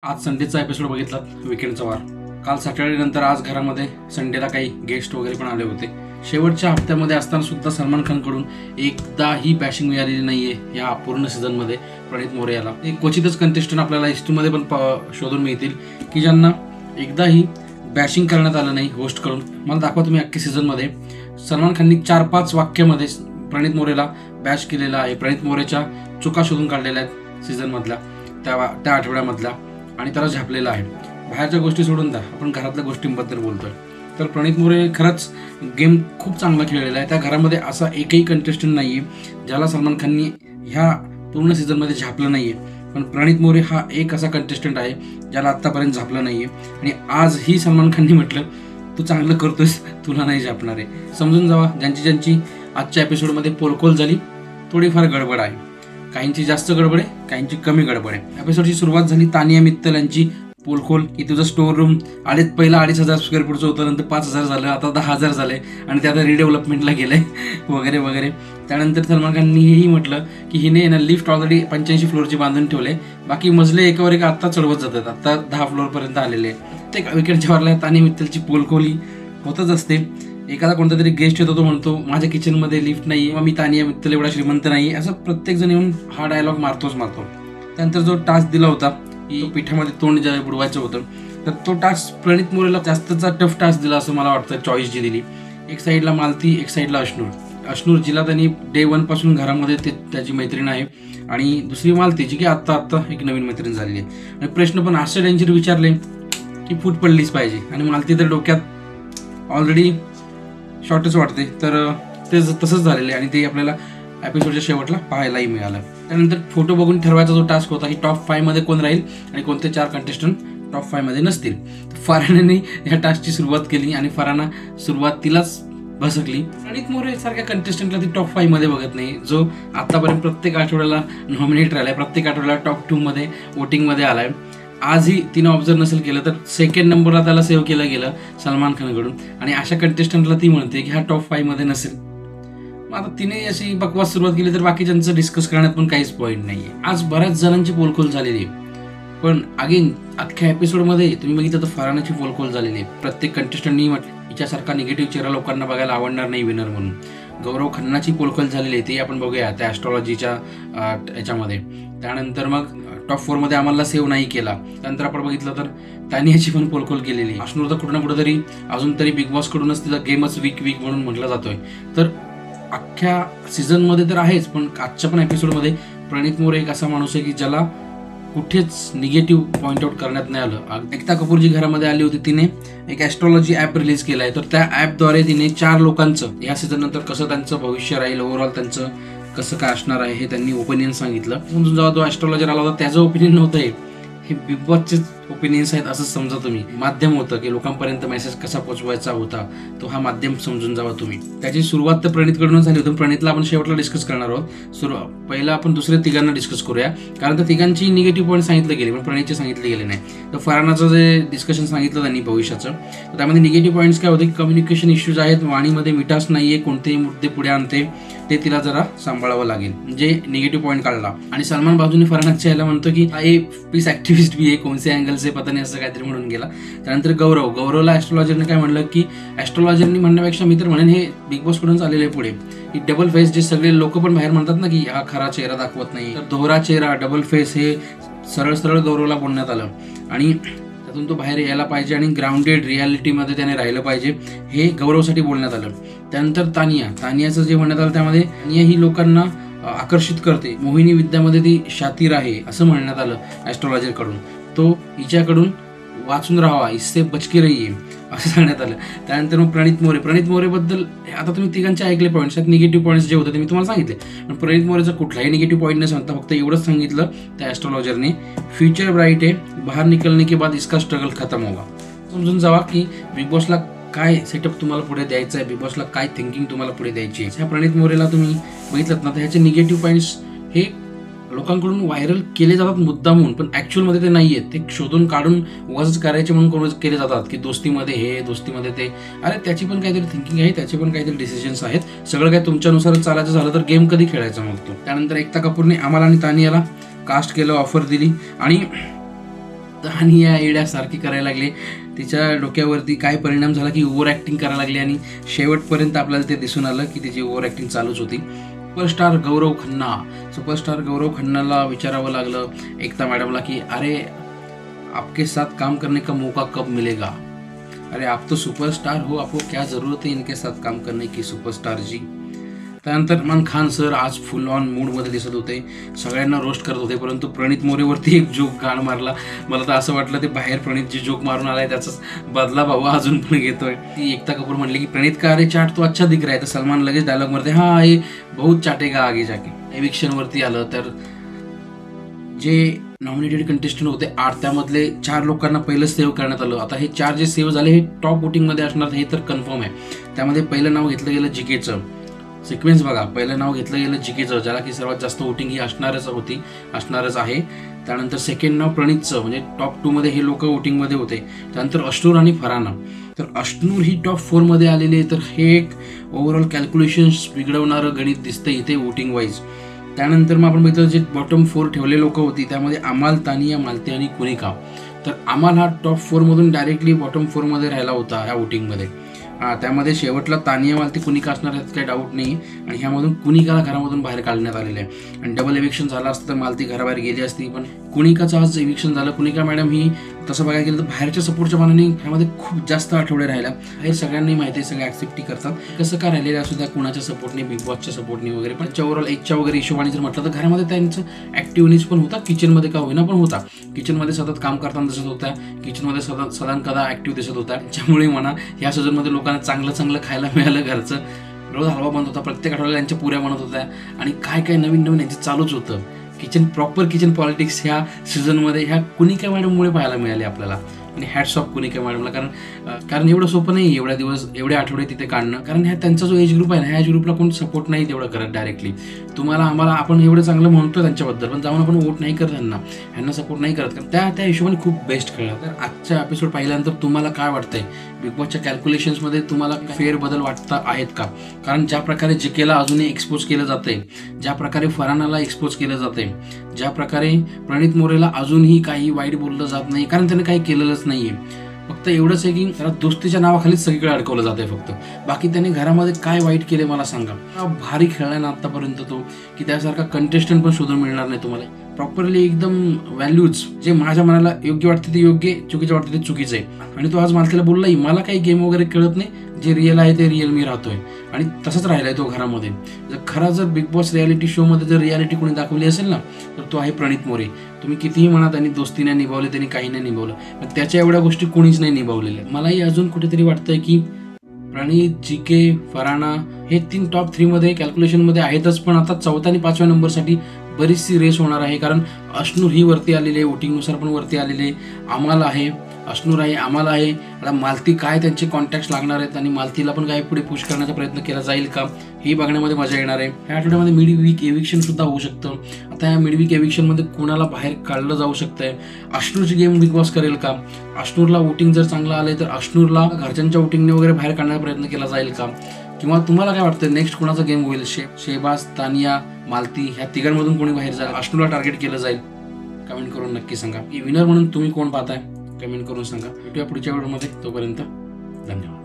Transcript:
आज संडेचा एपिसोड बघितला, विकेंडचा वार. काल सॅटर्डे नंतर आज घरामध्ये संडेला काही गेस्ट वगैरे पण आले होते. शेवटच्या हप्त्यामध्ये असताना सुद्धा सलमान खानकडून एकदाही बॅशिंग मिळालेली नाहीये या पूर्ण सीझनमध्ये प्रणित मोरे याला. एक क्वचितच कंटेस्टंट आपल्याला हिस्ट्रीमध्ये पण शोधून मिळतील की ज्यांना एकदाही बॅशिंग करण्यात आलं नाही होस्ट करून. मला दाखवा तुम्ही अख्ख्या सीझनमध्ये सलमान खाननी 4-5 वाक्यामध्ये प्रणित मोरेला बॅश केलेला आहे. प्रणित मोरेच्या चुका शोधून काढलेल्या आहेत सीझनमधल्या, त्या आठवड्यामधल्या, आणि त्याला झापलेला आहे. बाहेरच्या गोष्टी सोडून द्या, आपण घरातल्या गोष्टींबद्दल बोलतोय. तर प्रणित मोरे खरंच गेम खूप चांगला खेळलेला आहे. त्या घरामध्ये असा एकही कंटेस्टंट नाहीये ज्याला सलमान खाननी ह्या पूर्ण सीझनमध्ये झापलं नाहीये. पण प्रणित मोरे हा एक असा कंटेस्टंट आहे ज्याला आत्तापर्यंत झापलं नाहीये. आणि आजही सलमान खाननी म्हटलं, तू चांगलं करतोयस, तुला नाही झापणार आहे. समजून जावा, ज्यांची आजच्या एपिसोडमध्ये पोलकोल झाली, थोडीफार गडबड आहे. काहींची जास्त गडबड आहे, काहींची कमी गडबड आहे. एपिसोडची सुरुवात झाली तानिया मित्तल यांची पोलखोल की तुझं स्टोर रूम पहिला 2,500 स्क्वेअर फूटचं होतं, नंतर 5,000 झालं, आता 10,000 झालंय आणि ते आता रिडेव्हलपमेंटला गेलंय वगैरे वगैरे. त्यानंतर सलमान खाननी हेही म्हटलं की हिने ना लिफ्ट ऑलरेडी 85 फ्लोअरची बांधून ठेवले, बाकी मजले एकावर एक आत्ता चढवत जातात, आत्ता 10 फ्लोअरपर्यंत आलेले. प्रत्येक विकेंडच्या वारला तानिया मित्तलची पोलखोली होतच असते. एखादा कोणता तरी गेस्ट येतो, तो म्हणतो माझ्या किचनमध्ये लिफ्ट नाही, मग मी तानिया मित्तल एवढा श्रीमंत नाही, असं प्रत्येक जण येऊन हा डायलॉग मारतो. त्यानंतर जो टास्क दिला होता की पिठामध्ये तोंड बुडवायचं होतं, तर तो टास्क प्रणित मोरेला जास्तचा टफ टास्क दिला असं मला वाटतं. चॉईस जी दिली, एक साईडला मालती, एक साईडला अश्नूर जिला त्यांनी डे 1 पासून घरामध्ये त्याची मैत्रीण आहे, आणि दुसरी मालती जी की आत्ता एक नवीन मैत्रीण झालेली आहे. आणि प्रश्न पण असे डेंजर विचारले की फूट पडलीच पाहिजे, आणि मालती तर डोक्यात ऑलरेडी शॉर्टच वाटते. तर ते तसंच झालेलं आहे आणि ते आपल्याला एपिसोडच्या शेवटला पाहायलाही मिळालं. त्यानंतर फोटो बघून ठरवायचा जो टास्क होता की टॉप 5 मध्ये कोण राहील आणि कोणते 4 कंटेस्टंट टॉप 5 मध्ये नसतील. फरहानाने या टास्कची सुरुवात केली आणि फरहाना सुरुवातीलाच भसकली. प्रणित मोरे सारख्या कंटेस्टंटला ती टॉप 5 मध्ये बघत नाही, जो आतापर्यंत प्रत्येक आठवड्याला नॉमिनेट राहिलाय, प्रत्येक आठवड्याला टॉप 2 मध्ये वोटिंगमध्ये आलाय. आजही तिने ऑब्झर्व नसेल केलं तर 2nd नंबरला त्याला सेव्ह केलं गेलं सलमान खानकडून, आणि अशा कंटेस्टंटला ती म्हणते की हा टॉप 5 मध्ये नसेल. मग आता तिने अशी बकवास सुरुवात केली तर बाकीच्यांचं डिस्कस करण्यात पण काहीच पॉईंट नाहीये. आज बऱ्याच जणांची पोलखोल झालेली आहे, पण अगेन अख्ख्या एपिसोडमध्ये तुम्ही बघितलं तर फरहानाची पोलखोल झालेली आहे. प्रत्येक कंटेस्टंटनी म्हटलं हिच्यासारखा निगेटिव्ह चेहरा लोकांना बघायला आवडणार नाही विनर म्हणून. गौरव खन्नाची पोलखोल झालेली आहे, ती आपण बघूया त्या ॲस्ट्रॉलॉजीच्या याच्यामध्ये. त्यानंतर मग टॉप 4 मध्ये आम्हाला सेव्ह नाही केला. त्यानंतर आपण बघितलं तर तानियाची पण पोलखोल केलेली. अश्नूर तर कुठं ना कुठं तरी अजून तरी बिग बॉस कडूनच तिचा गेमच वीक म्हणून म्हटला जातोय. तर अख्ख्या सीझनमध्ये तर आहेच, पण आजच्या पण एपिसोडमध्ये प्रणित मोरे एक असा माणूस आहे की ज्याला कुठेच निगेटिव्ह पॉईंट आउट करण्यात नाही आलं. एकता कपूर जी घरामध्ये आली होती, तिने एक ॲस्ट्रॉलॉजी ॲप रिलीज केला आहे. तर त्या ॲपद्वारे तिने 4 लोकांचं या सीझन नंतर कसं त्यांचं भविष्य राहील, ओव्हरऑल त्यांचं कसं काय असणार आहे हे त्यांनी ओपिनियन सांगितलं. म्हणून जेव्हा तो ॲस्ट्रॉलॉजर आला होता त्याचं ओपिनियन नव्हतं, हे बिग बॉसचेच ओपिनियन्स आहेत असं समजा तुम्ही. माध्यम होतं की लोकांपर्यंत मेसेज कसा पोहोचवायचा होता, तो हा माध्यम समजून जावा तुम्ही. त्याची सुरुवात तर प्रणितकडून झाली होती. प्रणितला आपण शेवटला डिस्कस करणार आहोत. पहिला आपण दुसऱ्या तिघांना डिस्कस करूया, कारण त्या तिघांची निगेटिव्ह पॉईंट सांगितले गेले पण प्रणितचे सांगितले गेले नाही. तर फरहानाचं जे डिस्कशन सांगितलं त्यांनी भविष्याचं, तर त्यामध्ये निगेटिव्ह पॉईंट्स काय होते की कम्युनिकेशन इश्यूज आहेत, वाणीमध्ये मिठास नाहीये, कोणतेही मुद्दे पुढे आणते, ते तिला जरा सांभाळावं लागेल, म्हणजे निगेटिव्ह पॉईंट काढला. आणि सलमान बाजूने फरहानाच्या याला म्हणतो की हा पीस ऍक्टिव्हिस्ट भी आहे, कोणत्या अँगल से पता नाही, असं काहीतरी म्हणून गेला. त्यानंतर गौरवला ॲस्ट्रॉलॉजरने काय म्हणलं की ॲस्ट्रॉलॉजरनी म्हणण्यापेक्षा मी तर म्हणेन हे बिग बॉस कडून आलेले आहे पुढे की डबल फेस, जे सगळे लोक पण बाहेर म्हणतात ना की हा खरा चेहरा दाखवत नाही, तर दोहरा चेहरा, डबल फेस, हे सरळ गौरवला बोलण्यात आलं आणि त्यातून तो बाहेर यायला पाहिजे आणि ग्राउंडेड रियालिटीमध्ये त्याने राहिलं पाहिजे, हे गौरवसाठी बोलण्यात आलं. त्यानंतर तानियाचं जे म्हणण्यात आलं त्यामध्ये तानिया ही लोकांना आकर्षित करते, मोहिनी विद्यामध्ये ती शातीर आहे असं म्हणण्यात आलं ॲस्ट्रॉलॉजर कडून. तो हिच्याकडून वाचून राहावा, इससे बचके रहिये असं सांगण्यात आलं. त्यानंतर मग प्रणित मोरेबद्दल आता तुम्ही तिघांचे ऐकले पॉईंट्स, निगेटिव्ह पॉईंट्स जे होते ते मी तुम्हाला सांगितले. पण प्रणित मोरेचा कुठलाही निगेटिव्ह पॉईंट नाही सांगता, फक्त एवढंच सांगितलं त्या ॲस्ट्रॉलॉजरने, फ्युचर ब्राईट आहे, बाहेर निकलने के बाद इसका स्ट्रगल खत्म होगा. समजून जावा की बिग बॉसला काय सेटअप तुम्हाला पुढे द्यायचं आहे, बिग बॉसला काय थिंकिंग तुम्हाला पुढे द्यायची आहे. ह्या प्रणित मोरेला तुम्ही बघितलं ना, तर ह्याचे निगेटिव्ह पॉईंट्स हे लोकांकडून व्हायरल केले जातात मुद्दामून, पण ॲक्च्युअलमध्ये ते नाही आहेत. ते शोधून काढून उगाच करायचे म्हणून कोण केले जातात की दोस्तीमध्ये हे, दोस्तीमध्ये ते. अरे त्याची पण काहीतरी थिंकिंग आहे, त्याचे पण काहीतरी डिसिजन्स आहेत. सगळं काही तुमच्यानुसारच चालायचं झालं तर गेम कधी खेळायचा मग तो. त्यानंतर एकता कपूरने आम्हाला आणि तानियाला कास्ट केलं, ऑफर दिली, आणि तानिया येड्यासारखी करायला लागली. तिच्या डोक्यावरती काय परिणाम झाला की ओव्हर ॲक्टिंग करायला लागली आणि शेवटपर्यंत आपल्याला ते दिसून आलं की तिची ओव्हर ॲक्टिंग चालूच होती. सुपरस्टार गौरव खन्नाला विचारावं लागलं एकता मॅडमला की अरे आपके साथ काम करने का मौका कब मिलेगा, अरे आप तो सुपरस्टार हो, आपको क्या ज़रूरत है इनके साथ काम करने की सुपरस्टार जी. त्यानंतर सलमान खान सर आज फुल ऑन मूडमध्ये दिसत होते, सगळ्यांना रोस्ट करत होते. परंतु प्रणित मोरेवरती एक जोक गाण मारला. मला तर असं वाटलं ते बाहेर प्रणित जी जोक मारून आलाय त्याचाच बदला बाबा अजून पण घेतोय. ती एकता कपूर म्हणली की प्रणित का अरे चाट तो अच्छा दिख रहा है, तर सलमान लगेच डायलॉग मारते हा ये बहुत चाटेगा आगे जाके. एविक्शन वरती आलं तर जे नॉमिनेटेड कंटेस्टंट होते 8 त्यामधले 4 लोकांना पहिलं सेव्ह करण्यात आलं. आता हे 4 जे सेव्ह झाले हे टॉप वोटिंगमध्ये असणार हे तर कन्फर्म आहे. त्यामध्ये पहिलं नाव घेतलं गेलं जिकेचं. सिक्वेन्स बघा, पहिलं नाव घेतलं गेलं जिकेचं, ज्याला की सर्वात जास्त वोटिंग ही असणारच आहे. त्यानंतर सेकंड नाव प्रणितचं, म्हणजे टॉप 2 मध्ये हे लोक वोटिंगमध्ये होते. त्यानंतर अश्नूर आणि फराना, तर अश्नूर ही टॉप 4 मध्ये आलेली आहे. तर हे एक ओव्हरऑल कॅल्क्युलेशन्स बिघडवणारं गणित दिसतं इथे वोटिंग वाईज. त्यानंतर मग आपण बघितलं जे बॉटम 4 ठेवले लोक होती त्यामध्ये अमाल, तानिया, मालती आणि कुनिका. तर अमाल हा टॉप 4 मधून डायरेक्टली बॉटम 4 मध्ये राहिला होता ह्या वोटिंगमध्ये. त्यामध्ये शेवटला तानिया, मालती, कुनिका असणार यात काही डाऊट नाही. आणि ह्यामधून कुनिकाला घरामधून बाहेर काढण्यात आलेलं आहे. आणि डबल एविक्शन झालं असतं तर मालती घराबाहेर गेली असती, पण कुनिकाचं आज एविक्शन झालं. कुनिका मॅडम ही तसं बघायला गेलं तर बाहेरच्या सपोर्टच्या मानाने ह्यामध्ये खूप जास्त आठवडे राहिल्या. हे सगळ्यांनी माहिती आहे, सगळे ॲक्सेप्टी करतात. कसं काय राहिलेले असू द्या, कुणाच्या सपोर्टने, बिग बॉसच्या सपोर्टने वगैरे, पण ओव्हरऑल एजच्या वगैरे हिशोबाने जर म्हटलं तर घरामध्ये त्यांचं ॲक्टिव्हनेस पण होता, किचनमध्ये का होईना पण होता. किचनमध्ये सतत काम करताना दिसत होता, किचनमध्ये सदा कदा ॲक्टिव्ह दिसत होता. त्यामुळे म्हणा ह्या सीझनमध्ये लोकांना चांगलं खायला मिळालं. घरचं रोज हलवा बनत होता, प्रत्येक आठवड्याला यांच्या पुऱ्या बनत होत्या आणि काय नवीन यांचं चालूच होतं. प्रॉपर किचन पॉलिटिक्स ह्या सीझनमध्ये ह्या कुनिका मॅडममुळे पाहायला मिळाले आपल्याला. आणि हॅट्स ऑफ कुनिका मॅडमला, कारण एवढं सोपं नाही एवढे आठवडे तिथे काढणं. कारण त्यांचा जो एज ग्रुप आहे ना, ह्या एज ग्रुपला कोण सपोर्ट नाही तेवढं करत डायरेक्टली. आम्हाला आपण एवढं चांगलं म्हणतो त्यांच्याबद्दल, पण जाऊन आपण वोट नाही करत ह्यांना सपोर्ट नाही करत. कारण त्या हिशोबाने खूप बेस्ट खेळला. तर आजच्या एपिसोड पाहिल्यानंतर तुम्हाला काय वाटतंय, बिग बॉसच्या कॅल्क्युलेशन्समध्ये तुम्हाला फेरबदल वाटता आहेत का? कारण ज्या प्रकारे जिकेला अजूनही एक्सपोज केलं जातंय, ज्या प्रकारे फरानाला एक्सपोज केलं जातंय, ज्या प्रकारे प्रणित मोरेला अजूनही काही वाईट बोललं जात नाही, कारण त्याने काही केलेलंच नाहीये. फक्त एवढंच आहे की त्याला दोस्तीच्या नावाखालीच सगळीकडे अडकवलं जातंय फक्त. बाकी त्याने घरामध्ये काय वाईट केले मला सांगा. भारी खेळलाय ना आतापर्यंत तो, की त्यासारखा कंटेस्टंट पण शोधून मिळणार नाही तुम्हाला. प्रॉपरली एकदम व्हॅल्यूज जे माझ्या मनाला योग्य वाटते ते योग्य, चुकीचं वाटते ते चुकीचं आहे. आणि तो आज मालतीला बोललाही मला काही गेम वगैरे कळत नाही, जे रिअल आहे ते रिअल मी राहतोय. आणि तसंच राहिलाय तो घरामध्ये. जर बिग बॉस रियालिटी शो मध्ये जर रियालिटी कोणी दाखवली असेल ना तर तो आहे प्रणित मोरे. तुम्ही कितीही म्हणा त्यांनी दोस्तीने निभावले, त्यांनी काही नाही निभावलं, पण त्याच्या एवढ्या गोष्टी कोणीच नाही निभावलेल्या. मलाही अजून कुठेतरी वाटतंय की प्रणित, जीके, फराना हे 3 टॉप 3 मध्ये कॅल्क्युलेशन मध्ये आहेतच, पण आता 4थ्या आणि 5व्या नंबरसाठी बरीचशी रेस होणार आहे. कारण अश्नूर ही वरती आलेली आहे, वोटिंगनुसार पण वरती आलेले आहे. अमाल आहे, अश्नूर आहे, अमाल आहे. आता मालती काय त्यांचे कॉन्टॅक्ट्स लागणार आहेत आणि मालतीला पण काय पुढे पुश करण्याचा प्रयत्न केला जाईल का हे बघण्यामध्ये मजा येणार आहे. ह्या आठवड्यामध्ये मिड वीक एविक्शन सुद्धा होऊ शकतं. आता या मिड वीक एविक्शनमध्ये कोणाला बाहेर काढलं जाऊ शकतंय, अश्नूरची गेम बिग बॉस करेल का, अश्नूरला वोटिंग जर चांगलं आलंय तर अश्नूरला घरच्यांच्या वोटिंगने वगैरे बाहेर काढण्याचा प्रयत्न केला जाईल का, किंवा तुम्हाला काय वाटतं नेक्स्ट कोणाचा गेम होईल, शेहबाज, तानिया, मालती ह्या तिघांमधून कोणी बाहेर जाईल, अश्नूरला टार्गेट केलं जाईल? कमेंट करून नक्की सांगा. की विनर म्हणून तुम्ही कोण पाहताय कमेंट करून सांगा. भेटूया पुढच्या व्हिडिओमध्ये. तोपर्यंत धन्यवाद.